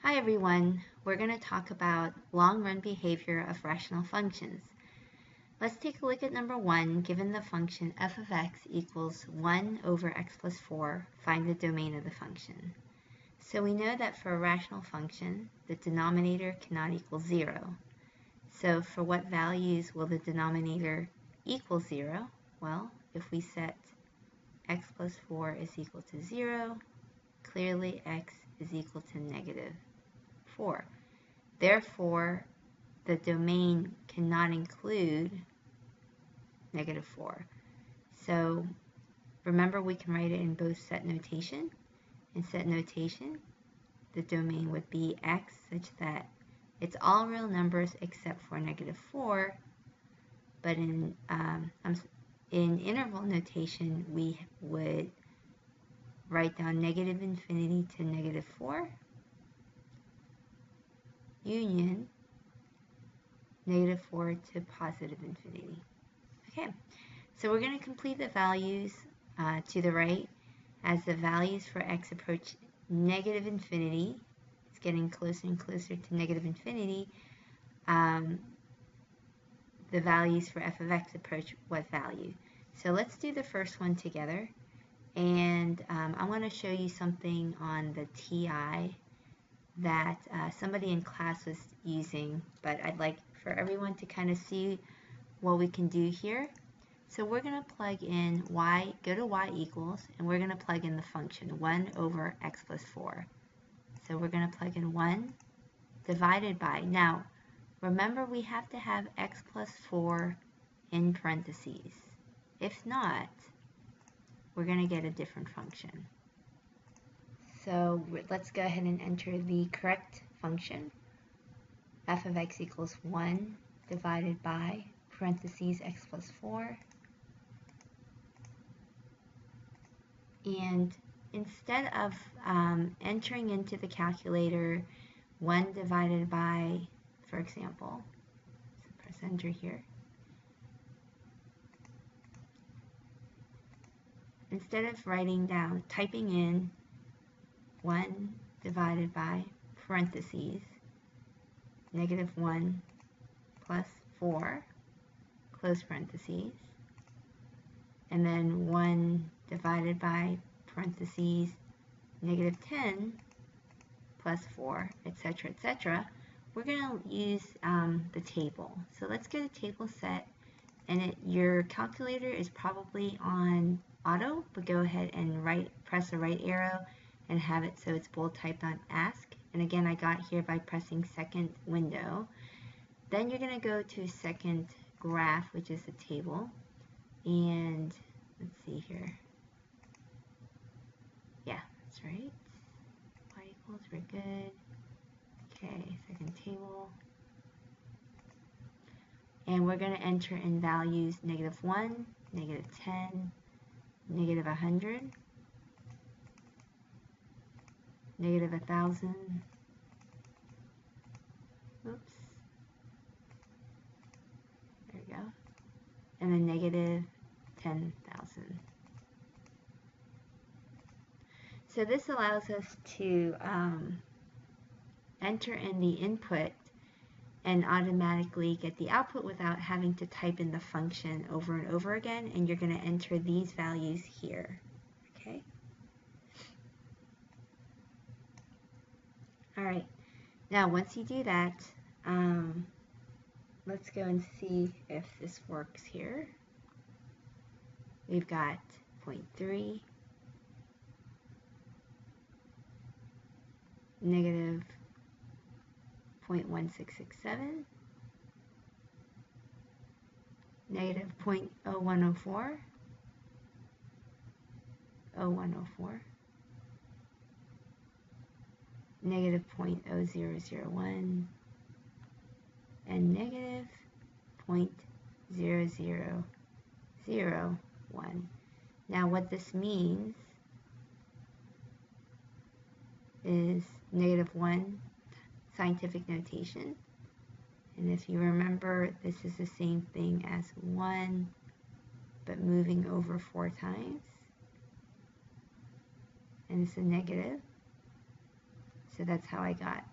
Hi everyone, we're going to talk about long-run behavior of rational functions. Let's take a look at number 1. Given the function f of x equals 1 over x plus 4, find the domain of the function. So we know that for a rational function, the denominator cannot equal 0. So for what values will the denominator equal 0? Well, if we set x plus 4 is equal to 0, clearly x is equal to negative 4. Therefore, the domain cannot include negative 4. So remember, we can write it in both set notation. In set notation, the domain would be x such that it's all real numbers except for negative 4. But in interval notation, we would write down negative infinity to negative 4. Union negative 4 to positive infinity. Okay, so we're going to complete the values to the right as the values for x approach negative infinity. It's getting closer and closer to negative infinity. The values for f of x approach what value? So let's do the first one together. And I want to show you something on the TI that somebody in class was using, but I'd like for everyone to kind of see what we can do here. So we're going to plug in y, go to y equals, and we're going to plug in the function 1 over x plus 4. So we're going to plug in 1 divided by, now remember we have to have x plus 4 in parentheses. If not, we're going to get a different function. So let's go ahead and enter the correct function. F of x equals 1 divided by parentheses x plus 4. And instead of entering into the calculator 1 divided by, for example, so press enter here. Instead of typing in 1 divided by parentheses negative 1 plus 4, close parentheses, and then 1 divided by parentheses negative 10 plus 4, etc., etc., we're going to use the table. So let's go to table set, and your calculator is probably on auto, but go ahead and press the right arrow and have it so it's bold typed on ask. And again, I got here by pressing second window. Then you're going to go to second graph, which is the table. And let's see here. Yeah, that's right. Y equals, we're good. Okay, second table. And we're going to enter in values negative 1, negative 10, negative 100, negative 1,000, oops, there we go, and then negative 10,000. So this allows us to enter in the input and automatically get the output without having to type in the function over and over again, and you're going to enter these values here. Okay. Alright, now once you do that, let's go and see if this works here. We've got 0.3, negative 0.1667, negative 0.0104, 0104, negative 0.0001, and negative 0.0001. Now what this means is negative 1 scientific notation. And if you remember, this is the same thing as 1, but moving over 4 times. And it's a negative. So that's how I got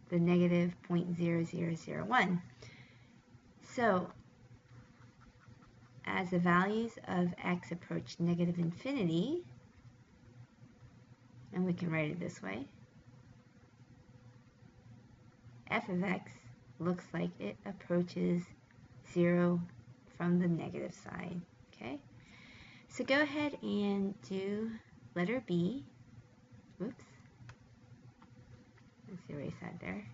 the negative 0.0001. So as the values of x approach negative infinity, and we can write it this way, f of x looks like it approaches 0 from the negative side, okay? So go ahead and do letter B. Oops. Let's erase that there.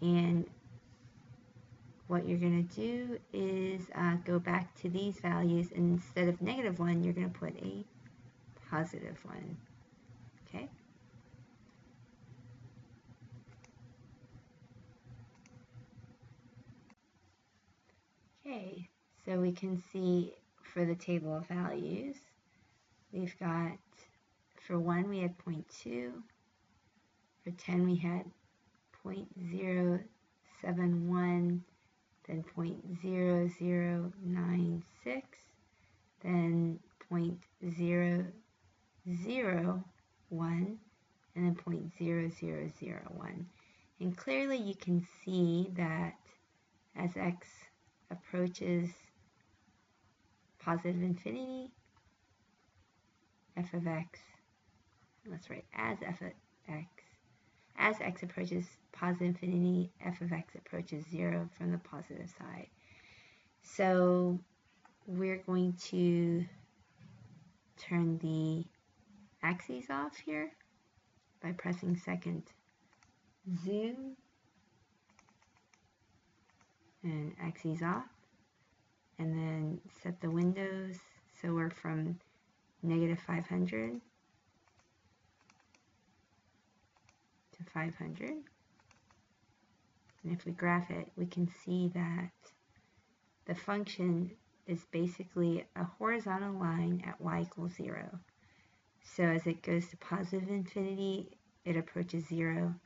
And what you're going to do is go back to these values, and instead of -1, you're going to put a +1, okay? Okay, so we can see for the table of values, we've got, for 1 we had 0.2, for 10 we had 0.071, then 0.0096, then 0.001, and then 0.0001. And clearly you can see that as x approaches positive infinity, f of x, let's write as f of x, as x approaches positive infinity, f of x approaches 0 from the positive side. So we're going to turn the axes off here by pressing second zoom and axes off, and then set the windows so we're from -500 to 500. And if we graph it, we can see that the function is basically a horizontal line at y equals 0. So as it goes to positive infinity, it approaches 0.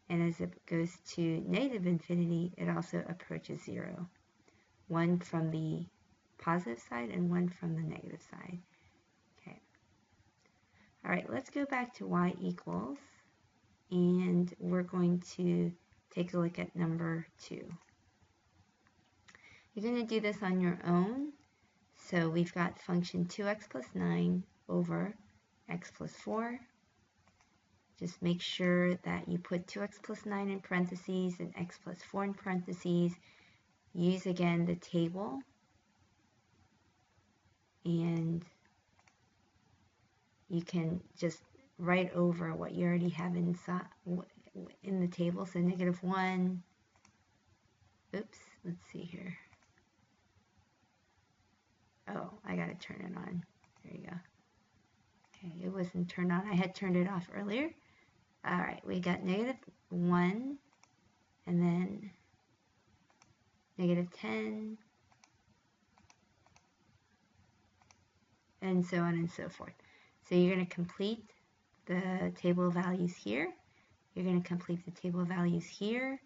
And as it goes to negative infinity, it also approaches 0. One from the positive side and one from the negative side. Okay. All right, let's go back to y equals, and we're going to take a look at number 2. You're going to do this on your own. So we've got function 2x plus 9 over x plus 4. Just make sure that you put 2x plus 9 in parentheses and x plus 4 in parentheses. Use again the table, and you can just write over what you already have inside in the table. So -1, oops, let's see here. Oh, I gotta turn it on. There you go. Okay, it wasn't turned on. I had turned it off earlier. All right, we got -1, and then -10, and so on and so forth. So you're going to complete the table of values here. You're going to complete the table of values here,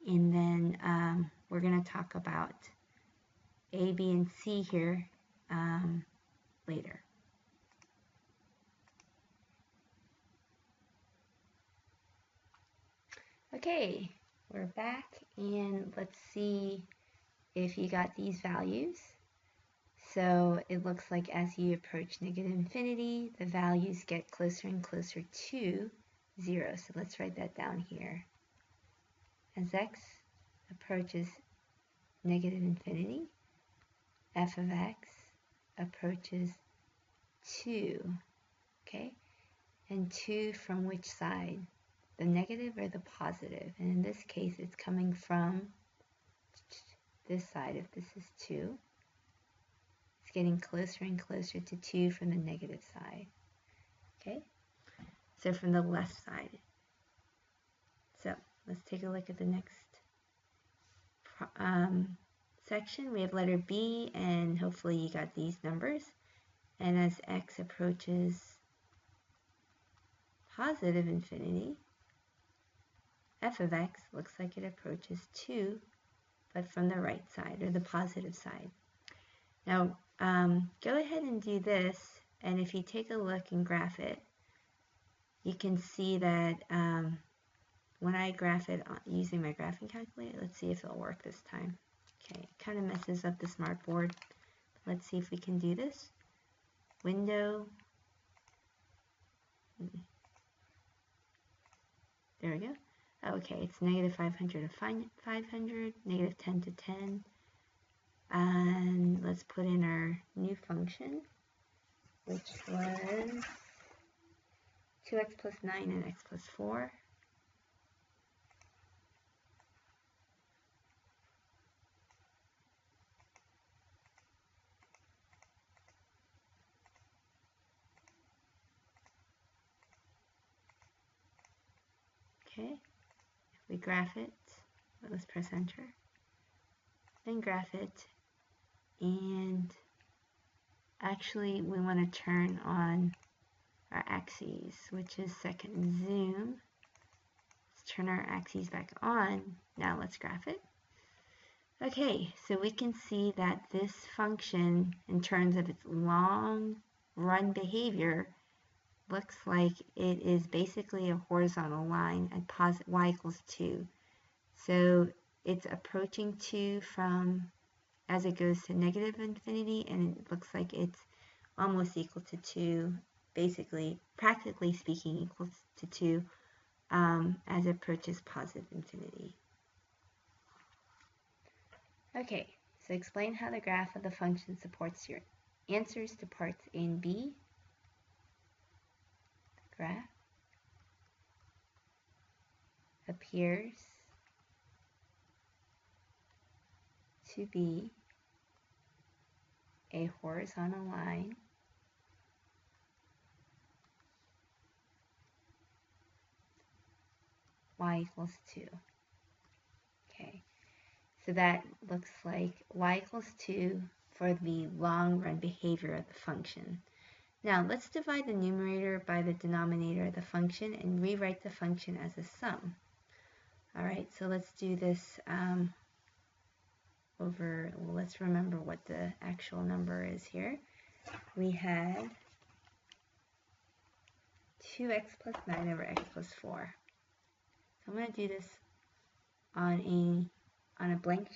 and then we're going to talk about A, B, and C here later. Okay, we're back, and let's see if you got these values. So it looks like as you approach negative infinity, the values get closer and closer to 0. So let's write that down here. As x approaches negative infinity, f of x approaches 2. Okay? And 2 from which side? The negative or the positive? And in this case, it's coming from this side. If this is 2, it's getting closer and closer to 2 from the negative side. Okay? So from the left side. So let's take a look at the next section. We have letter B, and hopefully you got these numbers. And as x approaches positive infinity, f of x looks like it approaches 2, but from the right side, or the positive side. Now, go ahead and do this, and if you take a look and graph it, you can see that when I graph it using my graphing calculator, let's see if it'll work this time. Okay, it kind of messes up the smartboard. Let's see if we can do this. Window. There we go. Okay, it's negative 500 to 500, negative 10 to 10. And let's put in our new function, which was 2x plus 9 and x plus 4. Okay, if we graph it, let's press enter, then graph it, and actually we want to turn on our axes, which is second zoom. Let's turn our axes back on. Now let's graph it. Okay, so we can see that this function, in terms of its long run behavior, looks like it is basically a horizontal line at y equals 2. So it's approaching 2 from as it goes to negative infinity, and it looks like it's almost equal to 2, basically, practically speaking, equals to 2 as it approaches positive infinity. Okay, so explain how the graph of the function supports your answers to parts A and B. The graph appears to be a horizontal line y equals 2. Okay, so that looks like y equals 2 for the long run behavior of the function. Now let's divide the numerator by the denominator of the function and rewrite the function as a sum. Alright, so let's do this let's remember what the actual number is here. We had 2x plus 9 over x plus 4. So I'm going to do this on a blank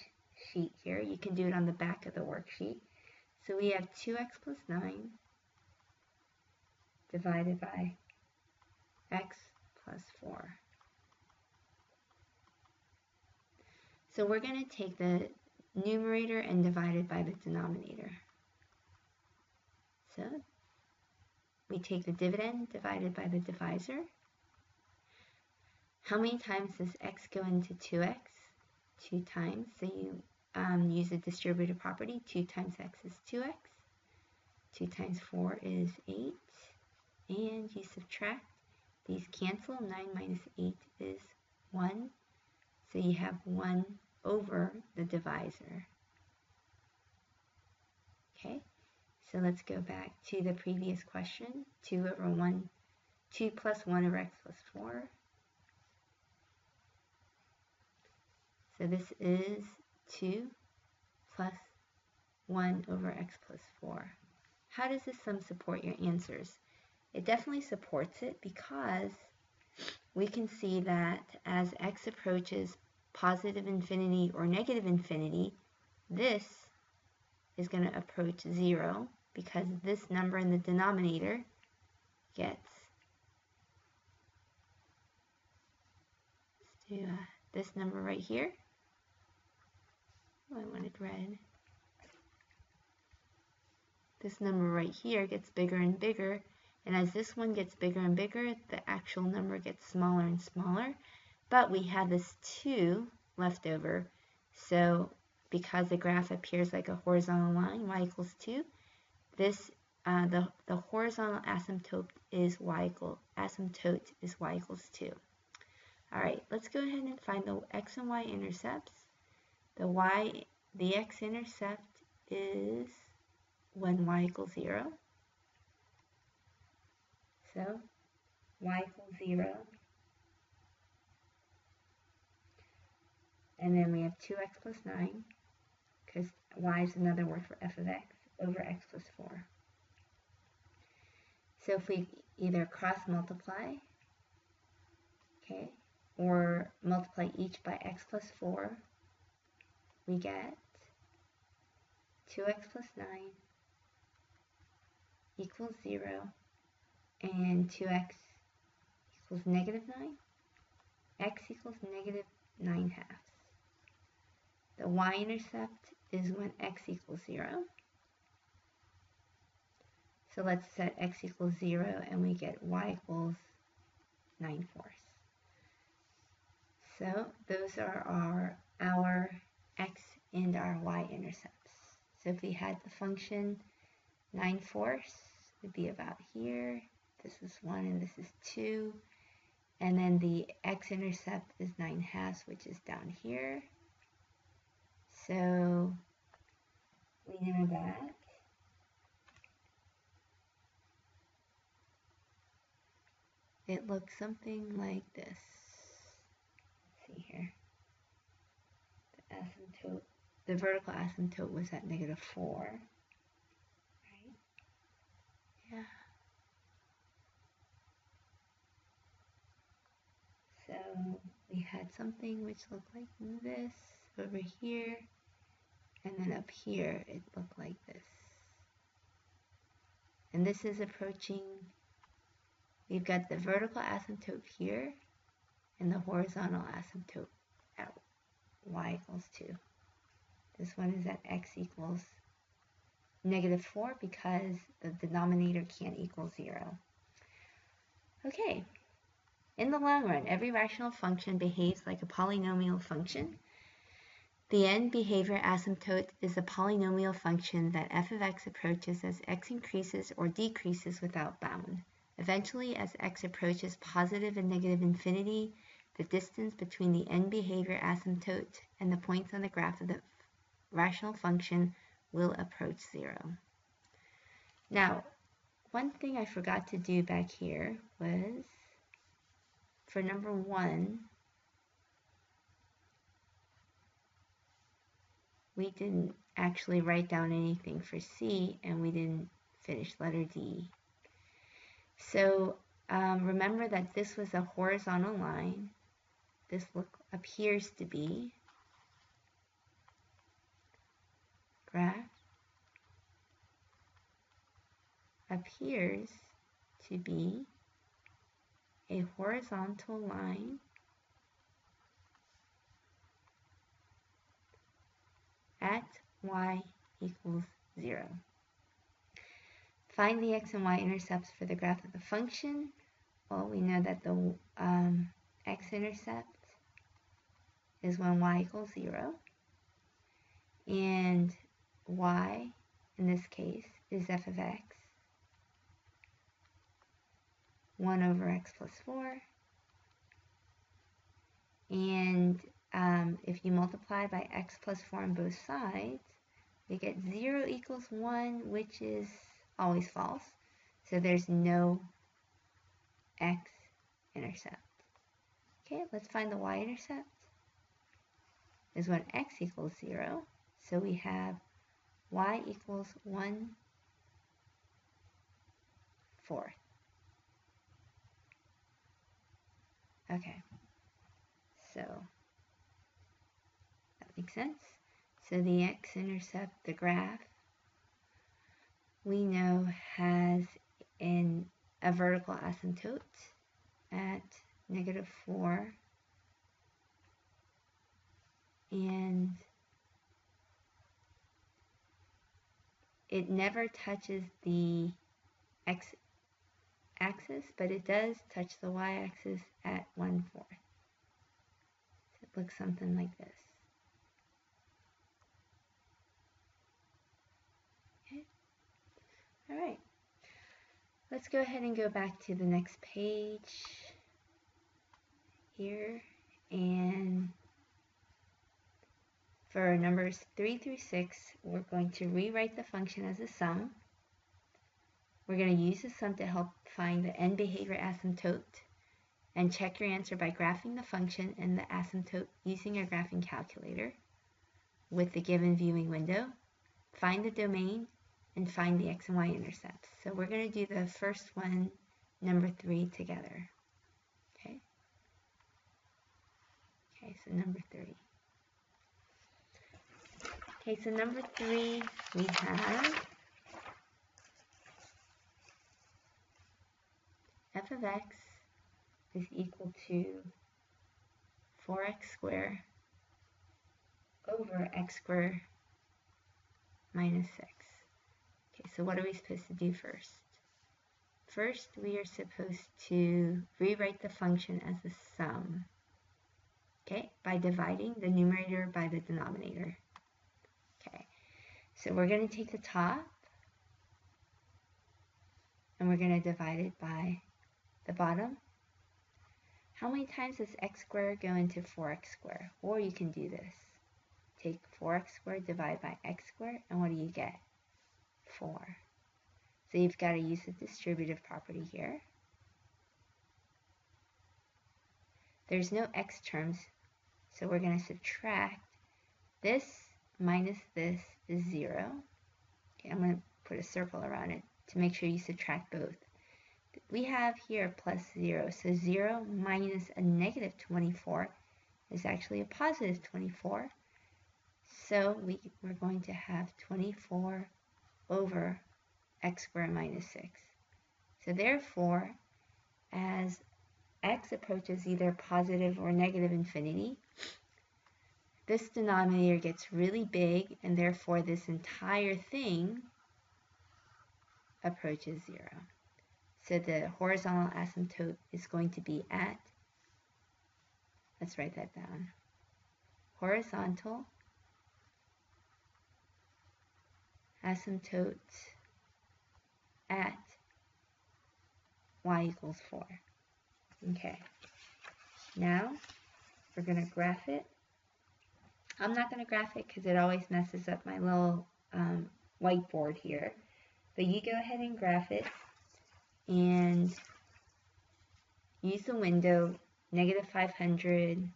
sheet here. You can do it on the back of the worksheet. So we have 2x plus 9 divided by x plus 4. So we're going to take the numerator and divide it by the denominator. So we take the dividend divided by the divisor. How many times does x go into 2x? 2 times. So you use the distributive property. 2 times x is 2x. 2 times 4 is 8. And you subtract. These cancel. 9 minus 8 is 1. So you have 1 over the divisor. Okay, so let's go back to the previous question. 2 plus 1 over x plus 4. So this is 2 plus 1 over x plus 4. How does this sum support your answers? It definitely supports it because we can see that as x approaches positive infinity or negative infinity, this is going to approach 0 because this number in the denominator gets, let's do this number right here. Oh, I wanted red. This number right here gets bigger and bigger, and as this one gets bigger and bigger, the actual number gets smaller and smaller. But we have this 2 left over, so because the graph appears like a horizontal line, y equals 2, this the horizontal asymptote is y equals 2. All right, let's go ahead and find the x and y intercepts. The x-intercept is when y equals 0. So y equals 0. And then we have 2x plus 9, because y is another word for f of x, over x plus 4. So if we either cross multiply, okay, or multiply each by x plus 4, we get 2x plus 9 equals 0, and 2x equals negative 9. X equals negative 9 halves. The y-intercept is when x equals 0. So let's set x equals 0, and we get y equals 9/4. So those are our x and our y-intercepts. So if we had the function 9/4 would be about here. This is 1 and this is 2. And then the x-intercept is 9/2, which is down here. So we know that it looks something like this. Let's see here. The asymptote, the vertical asymptote was at -4. Right? Yeah. So we had something which looked like this over here, and then up here it looked like this. And this is approaching, we've got the vertical asymptote here and the horizontal asymptote at y equals 2. This one is at x equals -4 because the denominator can't equal 0. Okay. In the long run, every rational function behaves like a polynomial function. The end behavior asymptote is a polynomial function that f of x approaches as x increases or decreases without bound. Eventually, as x approaches positive and negative infinity, the distance between the end behavior asymptote and the points on the graph of the rational function will approach 0. Now, one thing I forgot to do back here was, for number 1, we didn't actually write down anything for C, and we didn't finish letter D. So remember that this was a horizontal line. This appears to be graph appears to be a horizontal line at y equals 0. Find the x and y intercepts for the graph of the function. Well, we know that the x-intercept is when y equals 0, and y, in this case, is f of x, 1 over x plus 4, and if you multiply by x plus 4 on both sides, you get 0 equals 1, which is always false, so there's no x-intercept. Okay, let's find the y-intercept. Is when x equals 0, so we have y equals 1/4. Okay, so that makes sense. So the x-intercept, the graph, we know has a vertical asymptote at -4, and it never touches the x-axis, but it does touch the y-axis at 1/4. So it looks something like this. Okay. All right. Let's go ahead and go back to the next page here, and for numbers 3 through 6, we're going to rewrite the function as a sum. We're going to use the sum to help find the end behavior asymptote, and check your answer by graphing the function and the asymptote using your graphing calculator with the given viewing window. Find the domain and find the x and y intercepts. So we're going to do the first one, number 3, together. Okay. Okay, so number 30. Okay, so number 3, we have f of x is equal to 4x squared over x squared minus 6. Okay, so what are we supposed to do first? First, we are supposed to rewrite the function as a sum, okay, by dividing the numerator by the denominator. Okay, so we're going to take the top and we're going to divide it by the bottom. How many times does x squared go into 4x squared? Or you can do this. Take 4x squared, divide by x squared, and what do you get? 4. So you've got to use the distributive property here. There's no x terms, so we're going to subtract this minus this is 0. Okay, I'm going to put a circle around it to make sure you subtract both. We have here plus 0, so 0 minus a negative 24 is actually a positive 24. So we're going to have 24 over x squared minus 6. So therefore, as x approaches either positive or negative infinity, this denominator gets really big, and therefore this entire thing approaches 0. So the horizontal asymptote is going to be at, let's write that down, horizontal asymptote at y equals 4. Okay, now we're going to graph it. I'm not going to graph it because it always messes up my little whiteboard here. But you go ahead and graph it and use the window negative 500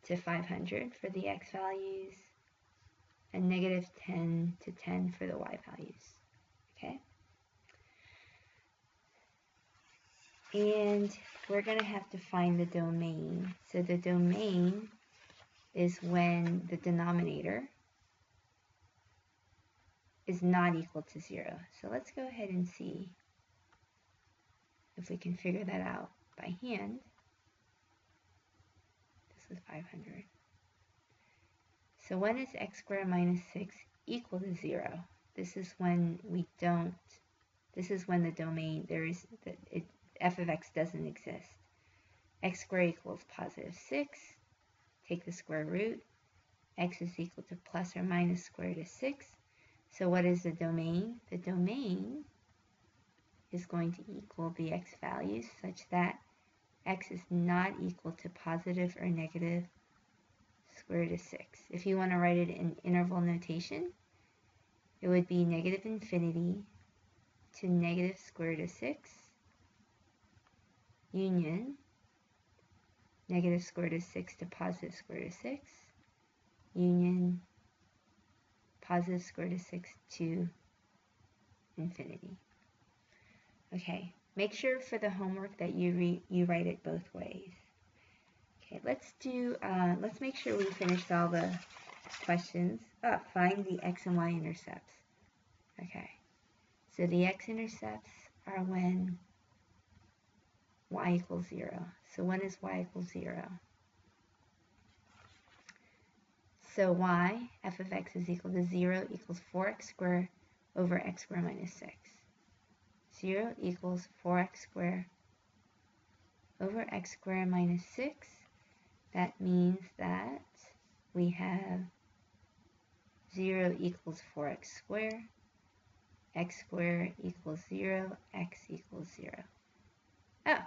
to 500 for the x values and negative 10 to 10 for the y values. Okay? And we're going to have to find the domain. So the domain is when the denominator is not equal to 0. So let's go ahead and see if we can figure that out by hand. This is 500. So when is x squared minus 6 equal to 0? This is when we don't, this is when the domain, f of x doesn't exist. X squared equals positive 6. Take the square root. X is equal to plus or minus square root of 6. So what is the domain? The domain is going to equal the x values such that x is not equal to positive or negative square root of 6. If you want to write it in interval notation, it would be negative infinity to negative square root of 6 union negative square root of 6 to positive square root of 6 union positive square root of 6 to infinity. Okay, make sure for the homework that you write it both ways. Okay, let's make sure we finished all the questions. Find the x and y intercepts. Okay, so the x-intercepts are when y equals 0. So when is y equals 0? So y, f of x is equal to 0 equals 4x squared over x squared minus 6. 0 equals 4x squared over x squared minus 6. That means that we have 0 equals 4x squared, x squared equals 0, x equals 0. Oh,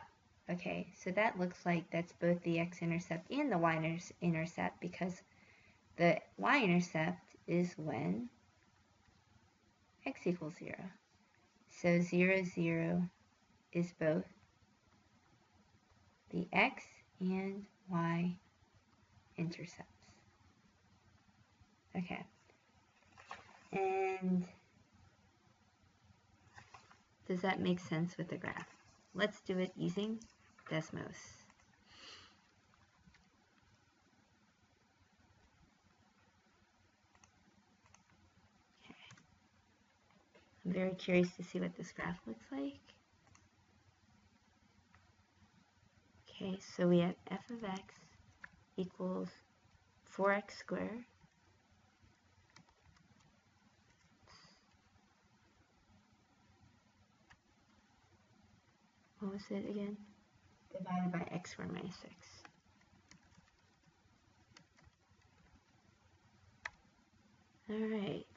okay, so that looks like that's both the x-intercept and the y-intercept because the y-intercept is when x equals 0. So 0, 0 is both the x and y intercepts. Okay. And does that make sense with the graph? Let's do it using Desmos. I'm very curious to see what this graph looks like. Okay, so we have f of x equals 4x squared what was it again? Divided by x squared minus 6. Alright,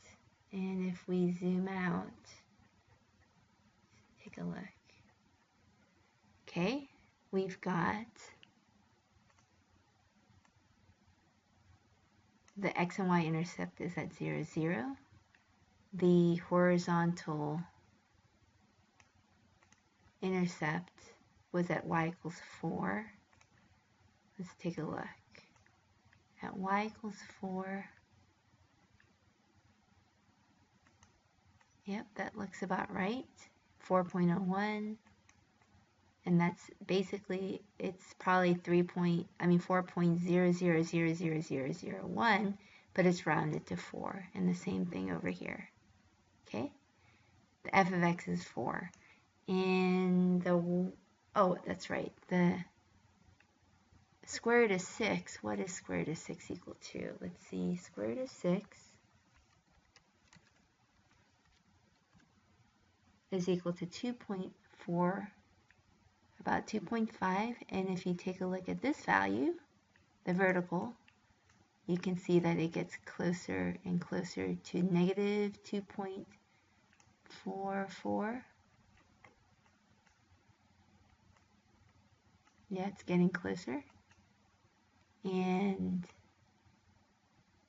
and if we zoom out, take a look. Okay, we've got the x and y intercept is at 0, 0. The horizontal intercept was at y equals 4. Let's take a look. At y equals 4, yep, that looks about right. 4.01, and that's basically, it's probably 4.00000001, but it's rounded to 4, and the same thing over here. Okay, the f of x is 4, and the, oh, that's right, the square root of 6, what is square root of 6 equal to? Let's see, square root of 6 is equal to 2.4, about 2.5, and if you take a look at this value, the vertical, you can see that it gets closer and closer to negative 2.44. Yeah, it's getting closer. And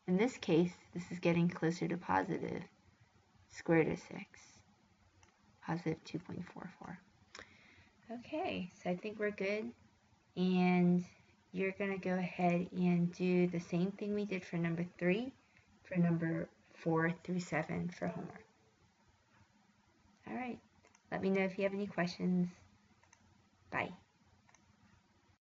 in this case, this is getting closer to positive square root of 6, positive 2.44. Okay, so I think we're good. And you're going to go ahead and do the same thing we did for number 3, for number 4 through 7 for homework. All right, let me know if you have any questions. Bye.